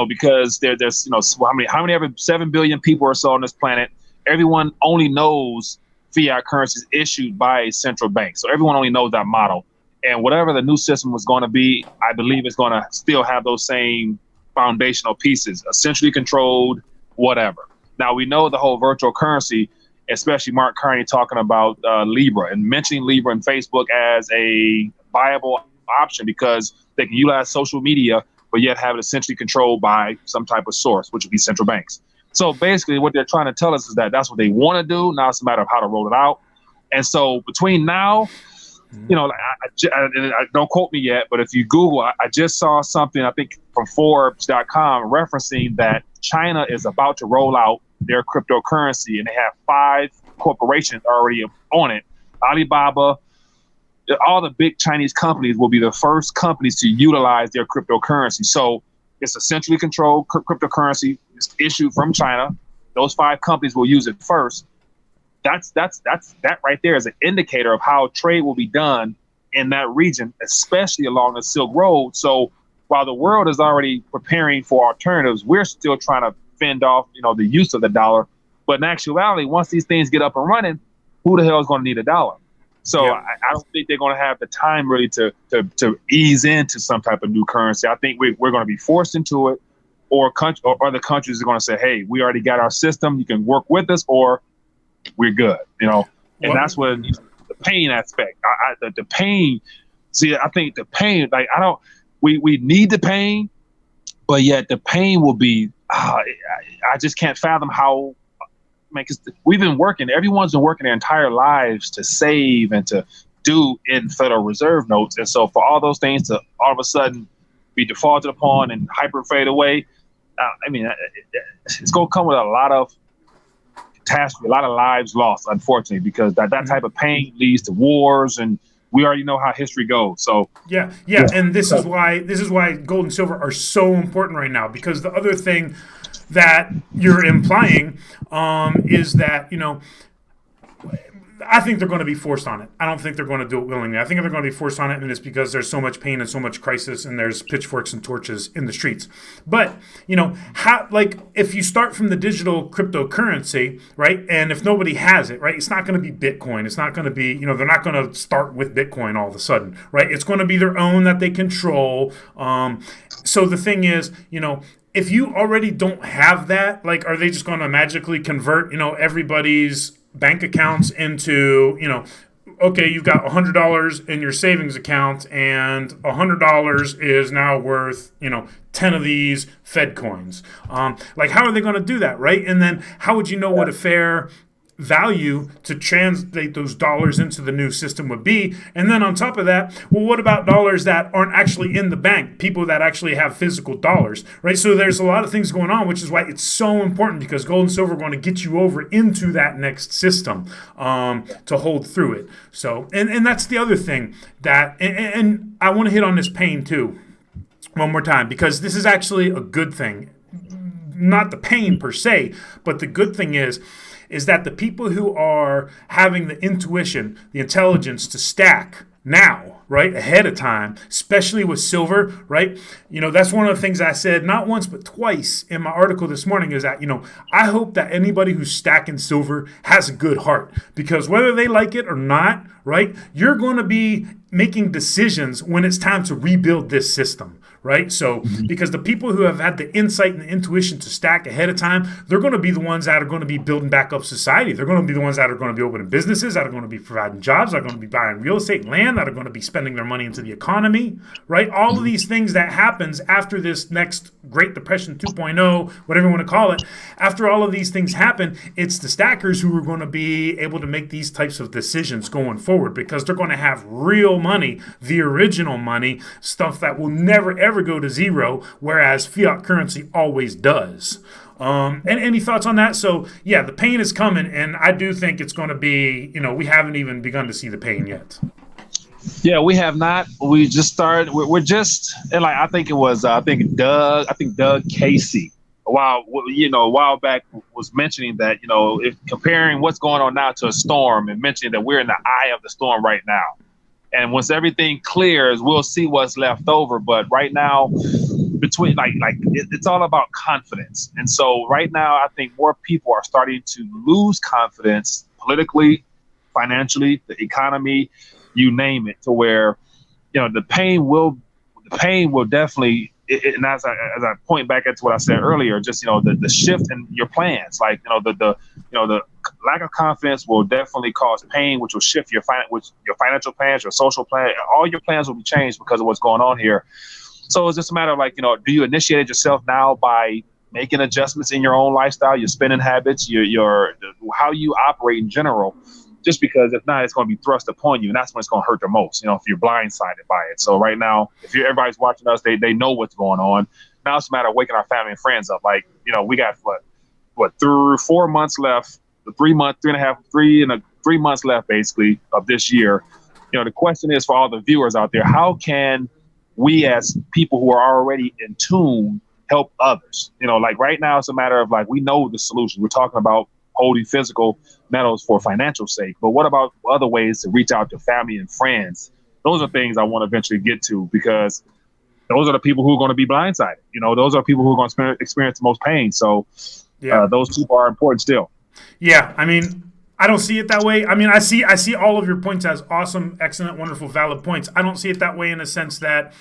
[SPEAKER 2] Because there's how many ever 7 billion people or so on this planet. Everyone only knows fiat currencies issued by a central bank, so everyone only knows that model. And whatever the new system was going to be, I believe it's going to still have those same foundational pieces, essentially controlled, whatever. Now, we know the whole virtual currency, especially Mark Carney talking about Libra and mentioning Libra and Facebook as a viable option because they can utilize social media, but yet have it essentially controlled by some type of source, which would be central banks. So basically what they're trying to tell us is that that's what they want to do. Now it's a matter of how to roll it out. And so between now, I don't quote me yet, but if you Google, I just saw something, I think from Forbes.com, referencing that China is about to roll out their cryptocurrency, and they have 5 corporations already on it. Alibaba, all the big Chinese companies will be the first companies to utilize their cryptocurrency. So it's a centrally controlled cryptocurrency. It's issued from China. Those 5 companies will use it first. That right there is an indicator of how trade will be done in that region, especially along the Silk Road. So while the world is already preparing for alternatives, we're still trying to fend off, the use of the dollar. But in actuality, once these things get up and running, who the hell is going to need a dollar? So
[SPEAKER 1] Yeah.
[SPEAKER 2] I don't think they're going to have the time really to ease into some type of new currency. I think we're going to be forced into it, or other countries are going to say, hey, we already got our system. You can work with us, or we're good. And that's what the pain aspect. The pain. See, I think the pain. Like we need the pain, but yet the pain will be. I just can't fathom how. Because we've been working. Everyone's been working their entire lives to save and to do in Federal Reserve notes, and so for all those things to all of a sudden be defaulted upon and hyper fade away, it's going to come with a lot of catastrophe, a lot of lives lost, unfortunately, because that type of pain leads to wars, and we already know how history goes. So
[SPEAKER 1] yeah, and this is why gold and silver are so important right now, because the other thing that you're implying is that, I think they're going to be forced on it. I don't think they're going to do it willingly. I think they're going to be forced on it, and it's because there's so much pain and so much crisis, and there's pitchforks and torches in the streets. But, if you start from the digital cryptocurrency, right, and if nobody has it, right, it's not going to be Bitcoin. It's not going to be, they're not going to start with Bitcoin all of a sudden, right? It's going to be their own that they control. So the thing is, if you already don't have that, like, are they just going to magically convert, everybody's bank accounts into, okay, you've got $100 in your savings account, and $100 is now worth, 10 of these Fed coins. Like, how are they going to do that, right? And then how would you know what a fair value to translate those dollars into the new system would be? And then on top of that, well, what about dollars that aren't actually in the bank, people that actually have physical dollars, right? So there's a lot of things going on, which is why it's so important, because gold and silver are going to get you over into that next system to hold through it. So and that's the other thing that, and I want to hit on this pain too one more time, because this is actually a good thing. Not the pain per se, but the good thing is that the people who are having the intuition, the intelligence to stack now, right, ahead of time, especially with silver, right? That's one of the things I said not once but twice in my article this morning, is that, I hope that anybody who's stacking silver has a good heart, because whether they like it or not, right, you're going to be making decisions when it's time to rebuild this system. Right? So, because the people who have had the insight and the intuition to stack ahead of time, they're going to be the ones that are going to be building back up society. They're going to be the ones that are going to be opening businesses, that are going to be providing jobs, that are going to be buying real estate, land, that are going to be spending their money into the economy, right? All of these things that happens after this next Great Depression 2.0, whatever you want to call it, after all of these things happen, it's the stackers who are going to be able to make these types of decisions going forward, because they're going to have real money, the original money, stuff that will never, ever go to zero, whereas fiat currency always does. And any thoughts on that? So, yeah, the pain is coming, and I do think it's going to be, we haven't even begun to see the pain yet.
[SPEAKER 2] Yeah, we have not. We just started. We're just, and like, I think it was, Doug Casey, a while back was mentioning that, if comparing what's going on now to a storm, and mentioning that we're in the eye of the storm right now. And once everything clears, we'll see what's left over. But right now, it's all about confidence. And so right now, I think more people are starting to lose confidence politically, financially, the economy, you name it, to where, the pain will definitely. And as I point back into what I said earlier, just the shift in your plans, like the lack of confidence will definitely cause pain, which will shift your financial plans, your social plan, all your plans will be changed because of what's going on here. So it's just a matter of do you initiate it yourself now by making adjustments in your own lifestyle, your spending habits, your how you operate in general. Just because if not, it's going to be thrust upon you, and that's when it's going to hurt the most. If you're blindsided by it. So right now, if everybody's watching us, they know what's going on. Now it's a matter of waking our family and friends up. We got what 4 months left, 3 months left basically of this year. The question is for all the viewers out there: how can we, as people who are already in tune, help others? Right now, it's a matter of we know the solution. We're talking about holding physical metals for financial sake, but what about other ways to reach out to family and friends? Those are things I want to eventually get to, because those are the people who are going to be blindsided. Those are people who are going to experience the most pain. So those people are important still.
[SPEAKER 1] Yeah, I mean, I don't see it that way. I mean, I see all of your points as awesome, excellent, wonderful, valid points. I don't see it that way in a sense that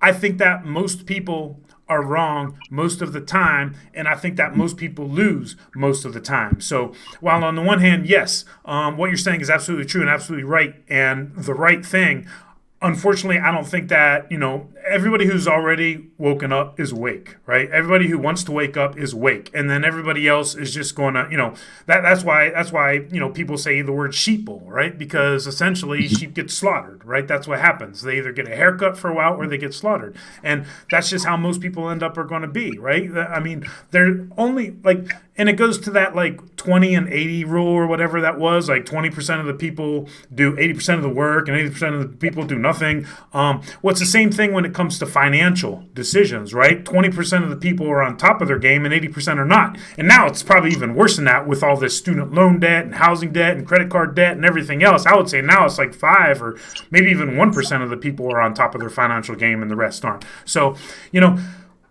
[SPEAKER 1] I think that most people are wrong most of the time, and I think that most people lose most of the time. So while on the one hand, yes, what you're saying is absolutely true and absolutely right and the right thing, unfortunately, I don't think that, everybody who's already woken up is awake, right? Everybody who wants to wake up is awake. And then everybody else is just going to, that's why, people say the word sheeple, right? Because essentially sheep get slaughtered, right? That's what happens. They either get a haircut for a while or they get slaughtered. And that's just how most people end up are going to be, right? I mean, they're only and it goes to that 20 and 80 rule or whatever that was. 20% of the people do 80% of the work and 80% of the people do nothing. What's the same thing when it comes to financial decisions, right? 20% of the people are on top of their game and 80% are not. And now it's probably even worse than that with all this student loan debt and housing debt and credit card debt and everything else. I would say now it's 5 or maybe even 1% of the people are on top of their financial game and the rest aren't. So,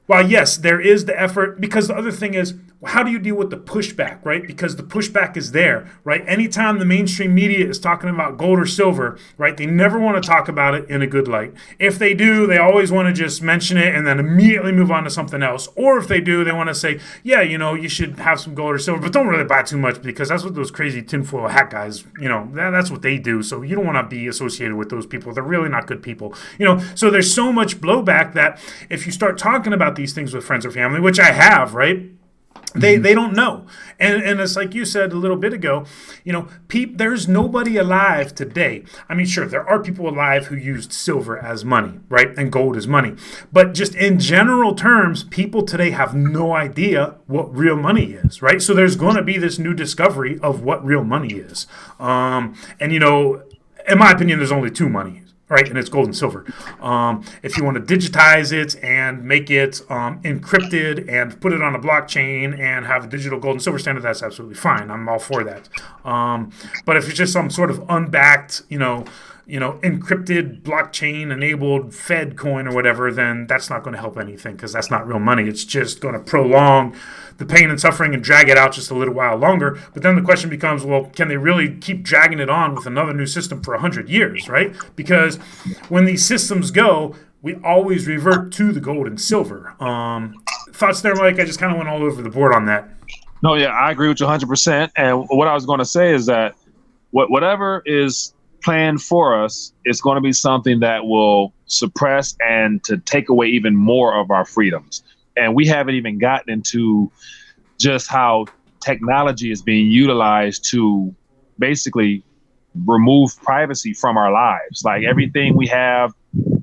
[SPEAKER 1] while yes, there is the effort, because the other thing is, how do you deal with the pushback, right? Because the pushback is there, right? Anytime the mainstream media is talking about gold or silver, right, they never want to talk about it in a good light. If they do, they always want to just mention it and then immediately move on to something else. Or if they do, they want to say, yeah, you should have some gold or silver, but don't really buy too much because that's what those crazy tinfoil hat guys, that's what they do. So you don't want to be associated with those people. They're really not good people. So there's so much blowback that if you start talking about these things with friends or family, which I have, right? They don't know. And it's like you said a little bit ago, there's nobody alive today. I mean, sure, there are people alive who used silver as money, right? And gold as money. But just in general terms, people today have no idea what real money is, right? So there's going to be this new discovery of what real money is. In my opinion, there's only two monies. Right, and it's gold and silver. If you want to digitize it and make it encrypted and put it on a blockchain and have a digital gold and silver standard, that's absolutely fine. I'm all for that. But if it's just some sort of unbacked, encrypted blockchain-enabled Fed coin or whatever, then that's not going to help anything because that's not real money. It's just going to prolong the pain and suffering and drag it out just a little while longer. But then the question becomes, well, can they really keep dragging it on with another new system for 100 years, right? Because when these systems go, we always revert to the gold and silver. Thoughts there, Mike? I just kind of went all over the board on that.
[SPEAKER 2] No, yeah, I agree with you 100%. And what I was going to say is that whatever is planned for us is going to be something that will suppress and to take away even more of our freedoms. And we haven't even gotten into just how technology is being utilized to basically remove privacy from our lives. Everything we have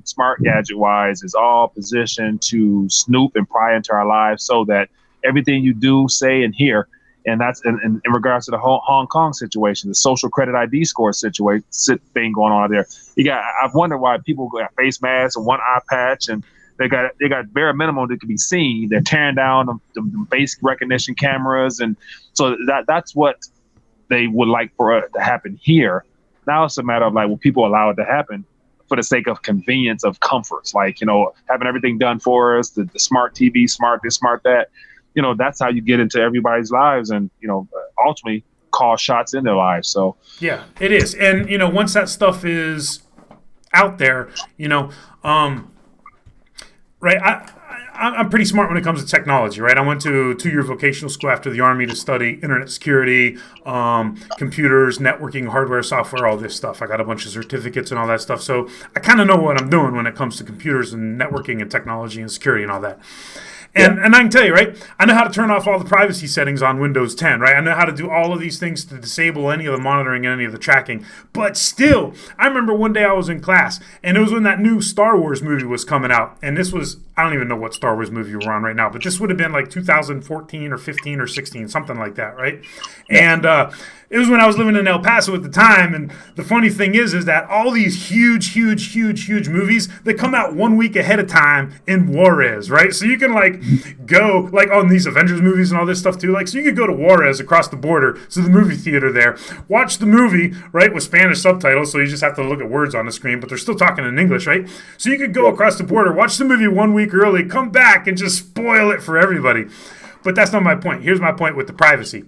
[SPEAKER 2] smart gadget wise is all positioned to snoop and pry into our lives so that everything you do, say, and hear. And that's in regards to the whole Hong Kong situation, the social credit ID score thing going on there. I've wondered why people got face masks and one eye patch, and they got bare minimum that can be seen. They're tearing down the face recognition cameras, and so that's what they would like for it to happen here. Now it's a matter of will people allow it to happen for the sake of convenience, of comforts, having everything done for us, the smart TV, smart this, smart that. That's how you get into everybody's lives and, ultimately call shots in their lives. So,
[SPEAKER 1] yeah, it is. And, once that stuff is out there, right, I'm pretty smart when it comes to technology, right? I went to a 2-year vocational school after the Army to study internet security, computers, networking, hardware, software, all this stuff. I got a bunch of certificates and all that stuff. So I kind of know what I'm doing when it comes to computers and networking and technology and security and all that. And I can tell you, right, I know how to turn off all the privacy settings on Windows 10, right? I know how to do all of these things to disable any of the monitoring and any of the tracking. But still, I remember one day I was in class, and it was when that new Star Wars movie was coming out. And this was I don't even know what Star Wars movie we're on right now, but this would have been like 2014 or 15 or 16, something like that, right? And it was when I was living in El Paso at the time. And the funny thing is that all these huge movies, they come out 1 week ahead of time in Juarez, right? So you can like go like on these Avengers movies and all this stuff too. Like, so you could go to Juarez across the border to the movie theater there, watch the movie, right, with Spanish subtitles. So you just have to look at words on the screen, but they're still talking in English, right? So you could go across the border, watch the movie 1 week early, come back and just spoil it for everybody. But that's not my point. Here's my point with the privacy.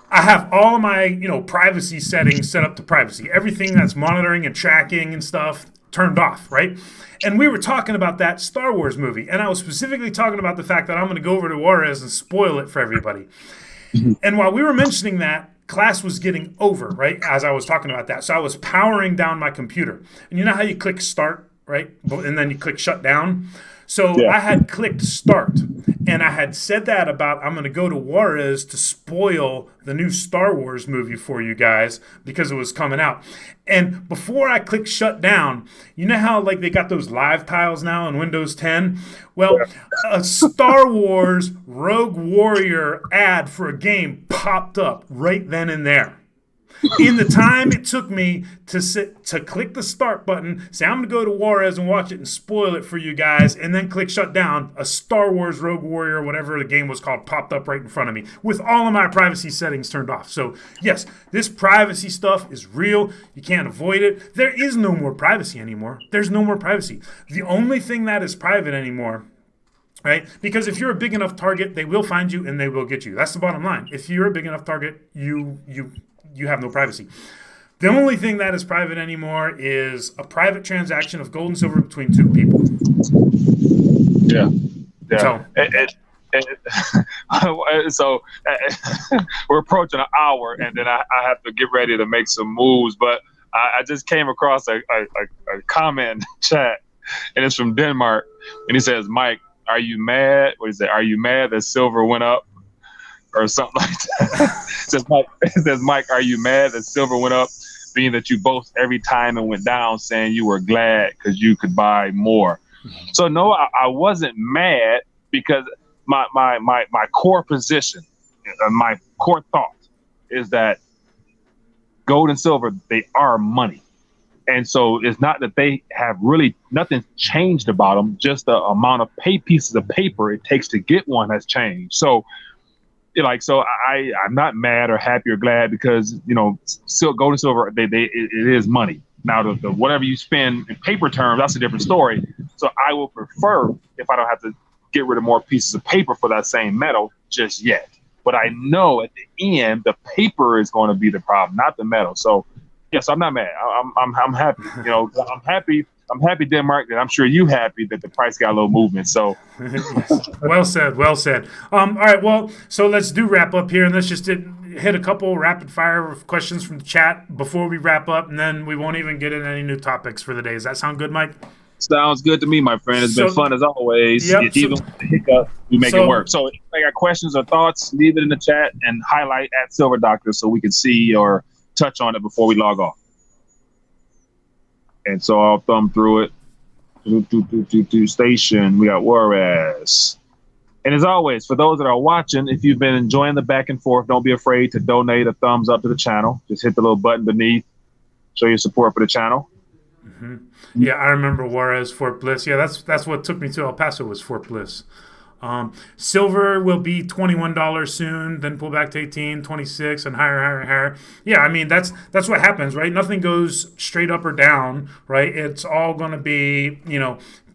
[SPEAKER 1] I have all of my, privacy settings set up to privacy. Everything that's monitoring and tracking and stuff turned off, right? And we were talking about that Star Wars movie, and I was specifically talking about the fact that I'm going to go over to Juarez and spoil it for everybody. And while we were mentioning that, class was getting over, right, as I was talking about that. So I was powering down my computer. And you know how you click start, right? And then you click shut down? So I had clicked start, and I had said that about I'm going to go to Juarez to spoil the new Star Wars movie for you guys because it was coming out. And before I clicked shut down, you know how like they got those live tiles now in Windows 10? Well, a Star Wars Rogue Warrior ad for a game popped up right then and there. In the time it took me to click the start button, say I'm going to go to Juarez and watch it and spoil it for you guys, and then click shut down, a Star Wars Rogue Warrior, whatever the game was called, popped up right in front of me with all of my privacy settings turned off. So yes, this privacy stuff is real. You can't avoid it. There is no more privacy anymore. There's no more privacy. The only thing that is private anymore, right? Because if you're a big enough target, they will find you and they will get you. That's the bottom line. If you're a big enough target, you have no privacy. The only thing that is private anymore is a private transaction of gold and silver between two people.
[SPEAKER 2] Yeah.
[SPEAKER 1] So,
[SPEAKER 2] so we're approaching an hour, and then I have to get ready to make some moves. But I just came across a comment in the chat, and it's from Denmark, and he says, "Mike, are you mad? What is it? Are you mad that silver went up?" Or something like that. It says, Mike, are you mad that silver went up, being that you boast every time it went down, saying you were glad because you could buy more? So no, I wasn't mad because my core position, my core thought is that gold and silver, they are money. And so it's not that they have really nothing changed about them, just the amount of pieces of paper it takes to get one has changed. So I'm not mad or happy or glad because, gold and silver, it is money. Now, the whatever you spend in paper terms, that's a different story. So I will prefer if I don't have to get rid of more pieces of paper for that same metal just yet. But I know at the end, the paper is going to be the problem, not the metal. So, yes, I'm not mad. I'm happy. I'm happy, Denmark, and I'm sure you happy that the price got a little movement. So,
[SPEAKER 1] well said. All right, well, so let's wrap up here, and let's just hit a couple rapid fire questions from the chat before we wrap up, and then we won't even get into any new topics for the day. Does that sound good, Mike?
[SPEAKER 2] Sounds good to me, my friend. It's been fun as always.
[SPEAKER 1] Yep,
[SPEAKER 2] even with the hiccup, we make it work. So, if you got questions or thoughts, leave it in the chat and highlight at Silver Doctor so we can see or touch on it before we log off. And so I'll thumb through it. Station. We got Juarez. And as always, for those that are watching, if you've been enjoying the back and forth, don't be afraid to donate a thumbs up to the channel. Just hit the little button beneath. Show your support for the channel.
[SPEAKER 1] Mm-hmm. Yeah, I remember Juarez, Fort Bliss. Yeah, that's what took me to El Paso was Fort Bliss. Silver will be $21 soon, then pull back to 18, 26, and higher. Yeah, I mean that's what happens, right? Nothing goes straight up or down, right? It's all going to be,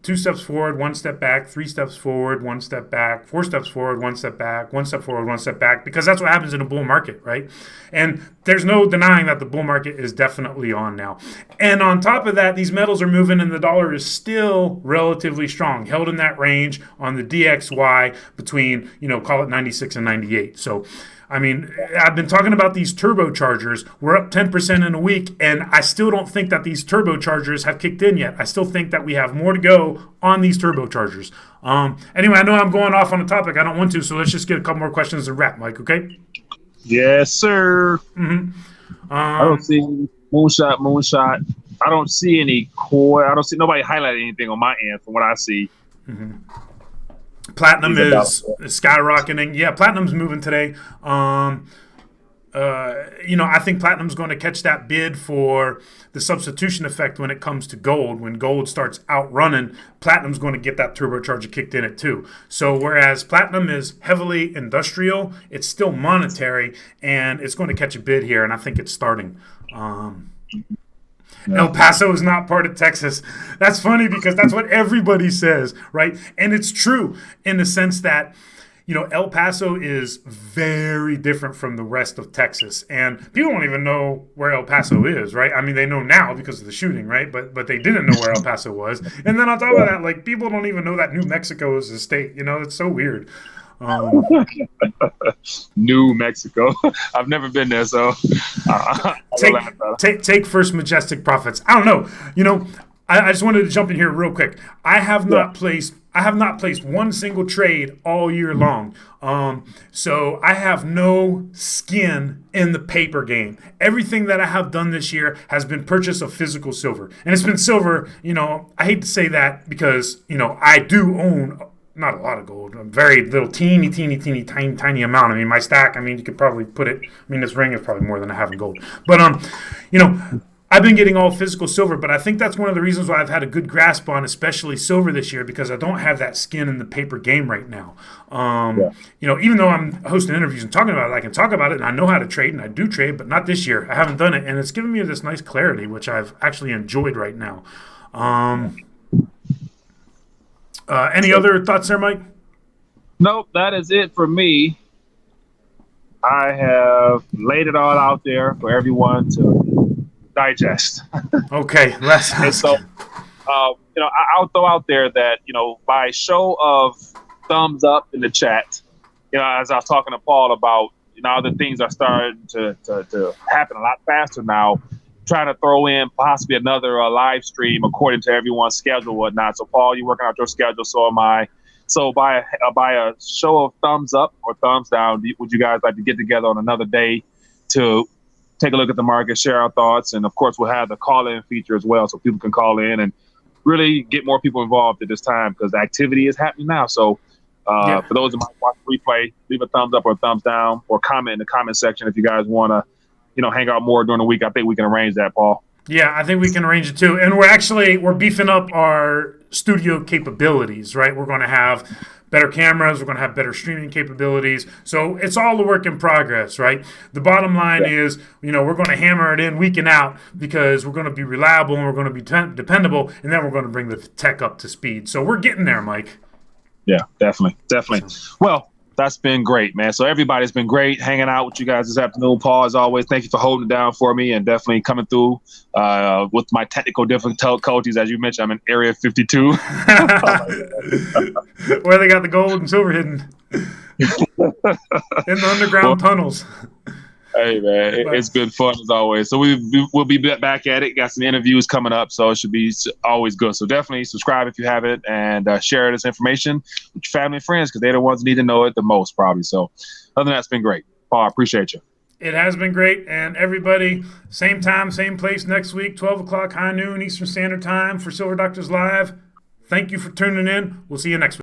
[SPEAKER 1] 2 steps forward, 1 step back, 3 steps forward, 1 step back, 4 steps forward, 1 step back, 1 step forward, 1 step back, because that's what happens in a bull market, right? And there's no denying that the bull market is definitely on now. And on top of that, these metals are moving and the dollar is still relatively strong, held in that range on the DXY between, call it 96 and 98. So, I mean, I've been talking about these turbochargers. We're up 10% in a week, and I still don't think that these turbochargers have kicked in yet. I still think that we have more to go on these turbochargers. Anyway, I know I'm going off on a topic I don't want to, so let's just get a couple more questions and wrap, Mike, okay?
[SPEAKER 2] Yes, sir.
[SPEAKER 1] Mm-hmm.
[SPEAKER 2] I don't see moonshot. I don't see any core. I don't see nobody highlighting anything on my end from what I see.
[SPEAKER 1] Platinum is skyrocketing. Yeah, platinum's moving today. I think platinum's going to catch that bid for the substitution effect when it comes to gold. When gold starts outrunning, platinum's going to get that turbocharger kicked in it too. So whereas platinum is heavily industrial, it's still monetary, and it's going to catch a bid here, and I think it's starting. El Paso is not part of Texas. That's funny because that's what everybody says, right? And it's true in the sense that, El Paso is very different from the rest of Texas. And people don't even know where El Paso is, right? I mean, they know now because of the shooting, right? But they didn't know where El Paso was. And then on top of that, like, people don't even know that New Mexico is a state. It's so weird.
[SPEAKER 2] New Mexico. I've never been there, so
[SPEAKER 1] take First Majestic Profits. I don't know. I just wanted to jump in here real quick. I have not placed one single trade all year long. So I have no skin in the paper game. Everything that I have done this year has been purchase of physical silver. And it's been silver, I hate to say that because, I do own not a lot of gold, a very little tiny amount. I mean, my stack, you could probably put it, this ring is probably more than I have in gold. But, I've been getting all physical silver, but I think that's one of the reasons why I've had a good grasp on especially silver this year, because I don't have that skin in the paper game right now. Even though I'm hosting interviews and talking about it, I can talk about it and I know how to trade and I do trade, but not this year. I haven't done it, and it's given me this nice clarity, which I've actually enjoyed right now. Any other thoughts there, Mike?
[SPEAKER 2] Nope, that is it for me. I have laid it all out there for everyone to digest.
[SPEAKER 1] Okay,
[SPEAKER 2] and so, I'll throw out there that, by show of thumbs up in the chat, as I was talking to Paul about, other things are starting to happen a lot faster now, trying to throw in possibly another live stream according to everyone's schedule and whatnot. So, Paul, you're working out your schedule, so am I. So by a show of thumbs up or thumbs down, would you guys like to get together on another day to take a look at the market, share our thoughts, and of course we'll have the call-in feature as well, so people can call in and really get more people involved at this time because the activity is happening now. So for those that might watch the replay, leave a thumbs up or a thumbs down, or comment in the comment section if you guys want to, hang out more during the week. I think we can arrange that, Paul.
[SPEAKER 1] Yeah, I think we can arrange it too. And we're beefing up our studio capabilities, right? We're going to have better cameras. We're going to have better streaming capabilities. So it's all a work in progress, right? The bottom line is, we're going to hammer it in week and out because we're going to be reliable and we're going to be dependable, and then we're going to bring the tech up to speed. So we're getting there, Mike.
[SPEAKER 2] Yeah, definitely. Well, that's been great, man. So everybody's been great hanging out with you guys this afternoon. Paul, as always, thank you for holding it down for me and definitely coming through with my technical difficulties. As you mentioned, I'm in Area 52.
[SPEAKER 1] Where they got the gold and silver hidden in the underground tunnels.
[SPEAKER 2] Hey, man, it's been fun as always. So we'll be back at it. Got some interviews coming up, so it should be always good. So definitely subscribe if you haven't, and share this information with your family and friends because they're the ones who need to know it the most, probably. So other than that, it's been great. Paul, I appreciate you.
[SPEAKER 1] It has been great. And everybody, same time, same place next week, 12 o'clock, high noon, Eastern Standard Time for Silver Doctors Live. Thank you for tuning in. We'll see you next week.